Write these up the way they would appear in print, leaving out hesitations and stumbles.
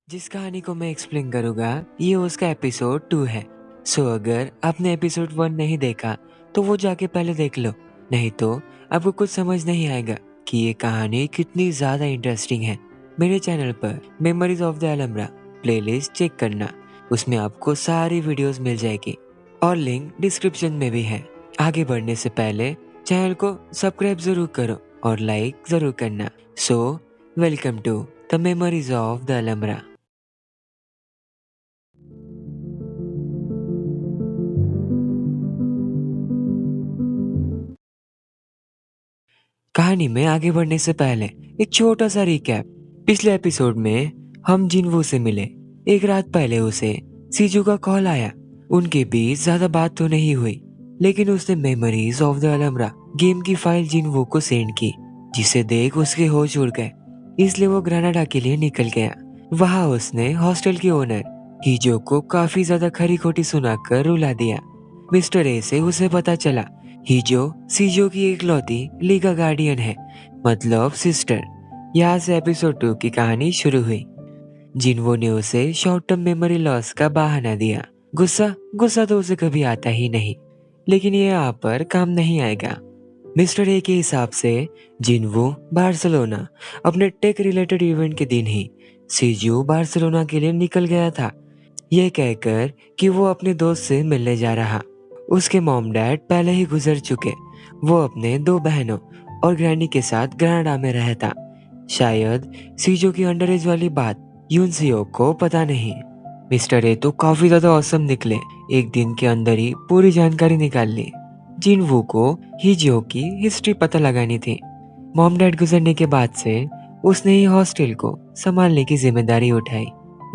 जिस कहानी को मैं एक्सप्लेन करूंगा ये उसका एपिसोड 2 है। सो अगर आपने एपिसोड 1 नहीं देखा तो वो जाके पहले देख लो, नहीं तो आपको कुछ समझ नहीं आएगा कि ये कहानी कितनी ज्यादा इंटरेस्टिंग है। मेरे चैनल पर memories of the Alhambra playlist check करना, उसमें आपको सारी वीडियोस मिल जाएगी और लिंक डिस्क्रिप्शन में भी है। आगे बढ़ने से पहले चैनल को सब्सक्राइब जरूर करो और लाइक जरूर करना। So welcome to the memories of the Alhambra. कहानी में आगे बढ़ने से पहले एक छोटा सा रिकैप। पिछले एपिसोड में हम जिनवू से मिले। एक रात पहले उसे सीजू का कॉल आया। उनके बीच ज्यादा बात तो नहीं हुई, लेकिन उसने मेमोरीज ऑफ द अलमरा गेम की फाइल जिनवू को सेंड की, जिसे देख उसके होश उड़ गए। इसलिए वो ग्रेनाडा के लिए निकल गया। वहां उसने हॉस्टल की ओनर हीजो को काफी ज्यादा खरी खोटी सुनाकर रुला दिया। मिस्टर ए से उसे पता चला हीजो सीजो की इकलौती लीगा गार्डियन है, मतलब सिस्टर। यहाँ से एपिसोड 2 की कहानी शुरू हुई। जिनवो ने उसे शॉर्ट टर्म मेमोरी लॉस का बहाना दिया। गुस्सा गुस्सा तो उसे कभी आता ही नहीं, लेकिन ये यहाँ पर काम नहीं आएगा। मिस्टर ए के हिसाब से जिनवो बार्सिलोना अपने टेक रिलेटेड इवेंट के दिन ही सीजू बार्सिलोना के लिए निकल गया था, ये कहकर कि वो अपने दोस्त से मिलने जा रहा। उसके मॉम डैड पहले ही गुजर चुके। वो अपने 2 बहनों और ग्रैनी के साथ कनाडा में रहता। शायद सीजो की अंडर एज वाली बात यूनसियो को पता नहीं। मिस्टर ए तो काफी ज्यादा औसम निकले। एक दिन के अंदर ही पूरी जानकारी निकाल ली। जिनवू को हिजियो की हिस्ट्री पता लगानी थी। मॉम डैड गुजरने के बाद से उसने ही हॉस्टल को संभालने की जिम्मेदारी उठाई।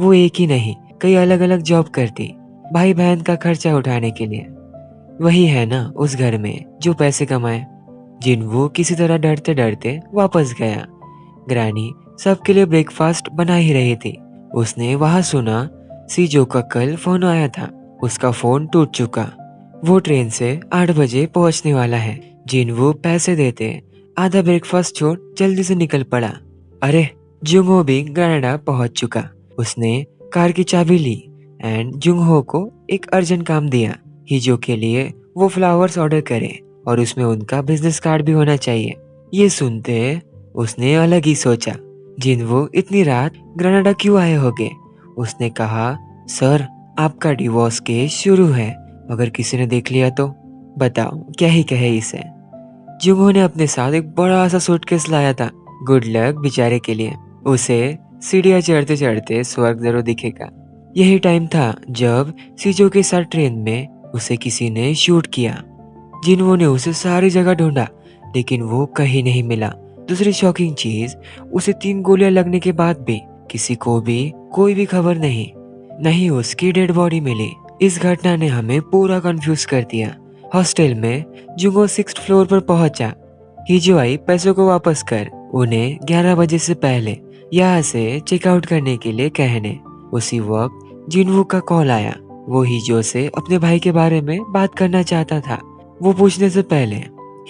वो एक ही नहीं, कई अलग अलग जॉब करती, भाई बहन का खर्चा उठाने के लिए। वही है ना उस घर में जो पैसे कमाए। जिनवू किसी तरह डरते डरते वापस गया। ग्रैनी सबके लिए ब्रेकफास्ट बना ही रही थी। उसने वहां सुना सीजो का कल फोन आया था। उसका फोन टूट चुका। वो ट्रेन से 8 बजे पहुंचने वाला है। जिनवू पैसे देते आधा ब्रेकफास्ट छोड़ जल्दी से निकल पड़ा। अरे, जुंगहो भी कनाडा पहुंच चुका। उसने कार की चाबी ली एंड जुंगहो को एक अर्जेंट काम दिया। हिजो के लिए वो फ्लावर्स ऑर्डर करे और उसमें उनका बिजनेस कार्ड भी होना चाहिए। ये सुनते उसने अलग ही सोचा, जिनवो इतनी रात कनाडा क्यों आए होगे। उसने कहा, सर आपका डिवोर्स केस शुरू है, अगर किसी ने देख लिया तो बताओ क्या ही कहे इसे। जुंगहो ने अपने साथ एक बड़ा सा सूटकेस लाया था। गुड लक बेचारे के लिए, उसे सीढ़ियां चढ़ते चढ़ते स्वर्ग जरूर दिखेगा। यही टाइम था जब सीजो के साथ ट्रेन में उसे किसी ने शूट किया। जिनवो ने उसे सारी जगह ढूंढा, लेकिन वो कहीं नहीं मिला। दूसरी शॉकिंग चीज, उसे 3 गोलियां लगने के बाद भी किसी को भी कोई भी खबर नहीं उसकी डेड बॉडी मिली। इस घटना ने हमें पूरा कंफ्यूज कर दिया। हॉस्टल में जुंगो 6th फ्लोर पर पहुंचा। हिजो आई पैसों को वापस कर उन्हें 11 बजे से पहले यहाँ से चेकआउट करने के लिए कहने। उसी वक्त जिनवू का कॉल आया। वो हिजो से अपने भाई के बारे में बात करना चाहता था। वो पूछने से पहले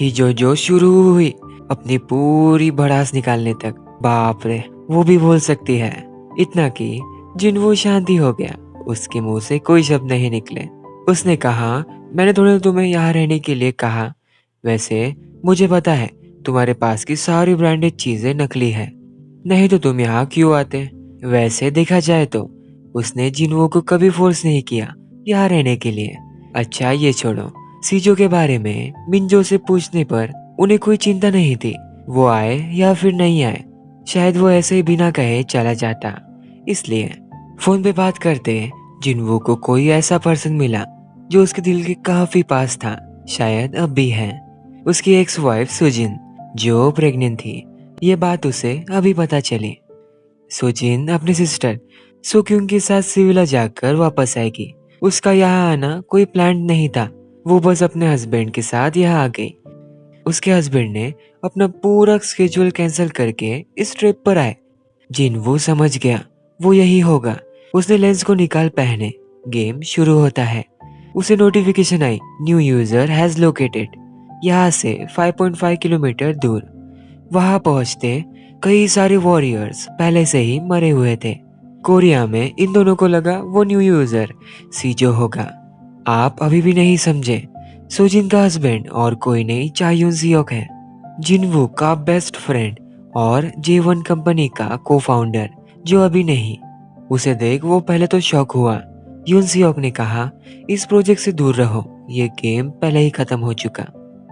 हिजो जो शुरू हुई अपनी पूरी भड़ास निकालने तक, बाप रे, वो भी बोल सकती है। इतना कि जिनवू शांति हो गया। उसके मुंह से कोई शब्द नहीं निकले। उसने कहा, मैंने थोड़ा तुम्हें यहाँ रहने के लिए कहा। वैसे मुझे पता है तुम्हारे पास की सारी ब्रांडेड चीजें नकली है, नहीं तो तुम यहाँ क्यों आते। वैसे देखा जाए तो उसने जिनवो को कभी फोर्स नहीं किया यहाँ रहने के लिए। अच्छा ये छोड़ो, सीजो के बारे में मिंजो से पूछने पर उन्हें कोई चिंता नहीं थी। वो आए या फिर नहीं आए, शायद वो ऐसे ही बिना कहे चला जाता। इसलिए फोन पे बात करते जिनवो को कोई ऐसा पर्सन मिला जो उसके दिल के काफी पास था। शायद अब भी है। उसकी एक्स वाइफ सुजिन, जो प्रेग्नेंट थी। ये बात उसे अभी पता चली। सुजिन अपनी सिस्टर सुक्यूंग के साथ सिविला जाकर वापस आएगी। उसका यहाँ आना कोई प्लान नहीं था। वो बस अपने हस्बैंड के साथ यहाँ आ गई। उसके हस्बैंड ने अपना पूरा स्केड्यूल कैंसिल करके इस ट्रिप पर आए। जिनवू समझ गया वो यही होगा। उसने लेंस को निकाल पहने। गेम शुरू होता है। उसे notification I, new user has located. यहाँ से 5.5 किलोमीटर दूर। वहां पहुंचते कई सारे वॉरियर्स पहले से ही मरे हुए थे। कोरिया में इन दोनों को लगा वो न्यू यूजर सीजो होगा। आप अभी भी नहीं समझे, सोजिन का हस्बैंड और कोई नहीं चाह्यून सियोक है, जिनवू का बेस्ट फ्रेंड और J1 कंपनी का को फाउंडर जो अभी नहीं। उसे देख वो पहले तो शॉक हुआ। यून सियोक ने कहा इस प्रोजेक्ट से दूर रहो, ये गेम पहले ही खत्म हो चुका।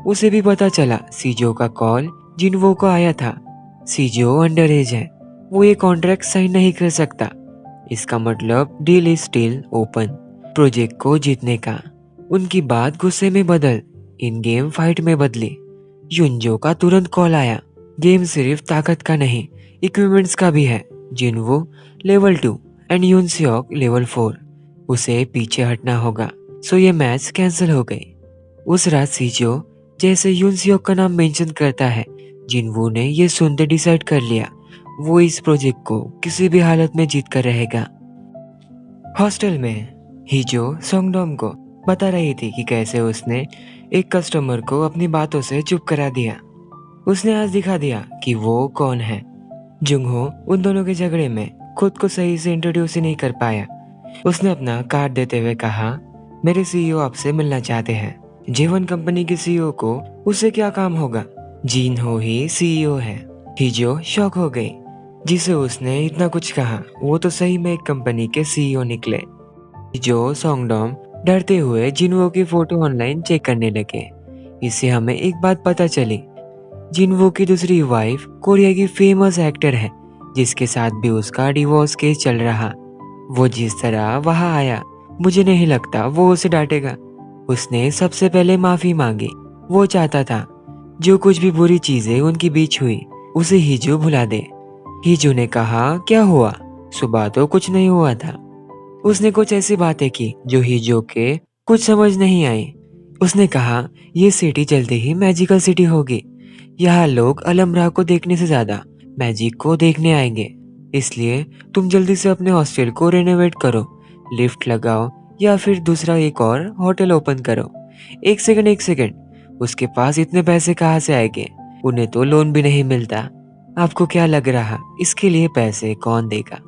उसे भी पता चला सीजो का कॉल जिनवो को आया था। सीजो अंडर एज है, वो ये कॉन्ट्रैक्ट साइन नहीं कर सकता। इसका मतलब deal is still open project को जीतने का। उनकी बात गुस्से में बदल इन गेम फाइट में बदली। युनजो का तुरंत कॉल आया, गेम सिर्फ ताकत का नहीं इक्विपमेंट्स का भी है। जिनवो लेवल 2 एंड यून सियोक लेवल 4, उसे पीछे हटना होगा। सो ये मैच कैंसिल हो गई। उस रात सीजो जैसे यून सियोक का नाम मेंशन करता है, जिनवू ने ये सुनते डिसाइड कर लिया वो इस प्रोजेक्ट को किसी भी हालत में जीत कर रहेगा। हॉस्टल में हिजो सोंगडोम को बता रही थी कि कैसे उसने एक कस्टमर को अपनी बातों से चुप करा दिया। उसने आज दिखा दिया कि वो कौन है। जुंगहो उन दोनों के झगड़े में खुद को सही से इंट्रोड्यूस ही नहीं कर पाया। उसने अपना कार्ड देते हुए कहा, मेरे सीईओ आपसे मिलना चाहते हैं। J1 कंपनी के सीईओ को उससे क्या काम होगा, जिनहो ही सीईओ है। हिजो शॉक हो गई, जिसे उसने इतना कुछ कहा वो तो सही में एक कंपनी के सीईओ निकले। जो सोंगडोम डरते हुए जिनवो की फोटो ऑनलाइन चेक करने लगे। इससे हमें एक बात पता चली, जिनवो की दूसरी वाइफ कोरिया की फेमस एक्टर है, जिसके साथ भी उसका डिवोर्स केस चल रहा। वो जिस तरह वहां आया, मुझे नहीं लगता वो उसे डांटेगा। उसने सबसे पहले माफी मांगी। वो चाहता था जो कुछ भी बुरी चीजें उनके बीच हुई उसे हिजो भुला दे। हिजो ने कहा, क्या हुआ, सुबह तो कुछ नहीं हुआ था। उसने कुछ ऐसी बातें की जो हिजो के कुछ समझ नहीं आई। उसने कहा, ये सिटी जल्दी ही मैजिकल सिटी होगी। यहाँ लोग अलमरा को देखने से ज्यादा मैजिक को देखने आएंगे। इसलिए तुम जल्दी से अपने हॉस्टल को रेनोवेट करो, लिफ्ट लगाओ या फिर दूसरा एक और होटल ओपन करो। एक सेकंड, उसके पास इतने पैसे कहाँ से आएंगे, उन्हें तो लोन भी नहीं मिलता। आपको क्या लग रहा इसके लिए पैसे कौन देगा।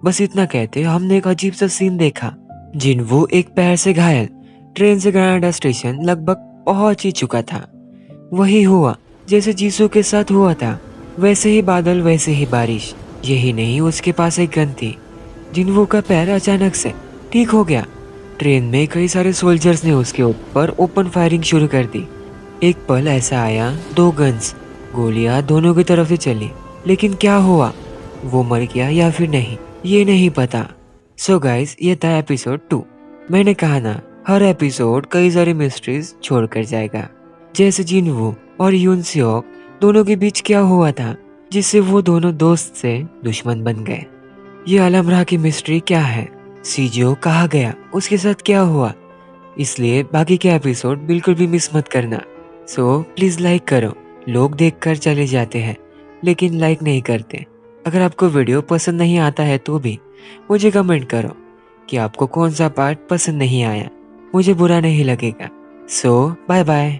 बस इतना कहते हमने एक अजीब सा सीन देखा। जिनवू एक पैर से घायल ट्रेन से कनाडा स्टेशन लगभग पहुंच ही चुका था। वही हुआ जैसे जीसू के साथ हुआ था, वैसे ही बादल, वैसे ही बारिश। यही नहीं, उसके पास एक गन थी। जिनवू का पैर अचानक से ठीक हो गया। ट्रेन में कई सारे सोल्जर्स ने उसके ऊपर ओपन फायरिंग शुरू कर दी। एक पल ऐसा आया, 2 गन्स, गोलियां दोनों की तरफ से चली, लेकिन क्या हुआ, वो मर गया या फिर नहीं, ये नहीं पता। सो गाइस, ये था एपिसोड 2। मैंने कहा ना, हर एपिसोड कई सारी मिस्ट्रीज छोड़कर जाएगा। जैसे जिनवू और यून सियोक दोनों के बीच क्या हुआ था जिससे वो दोनों दोस्त से दुश्मन बन गए। ये अलमरा की मिस्ट्री क्या है, सीजो कहाँ गया, उसके साथ क्या हुआ। इसलिए बाकी के एपिसोड बिल्कुल भी मिस मत करना। सो प्लीज लाइक करो। लोग देखकर चले जाते हैं लेकिन लाइक नहीं करते। अगर आपको वीडियो पसंद नहीं आता है तो भी मुझे कमेंट करो कि आपको कौन सा पार्ट पसंद नहीं आया, मुझे बुरा नहीं लगेगा। सो बाय बाय।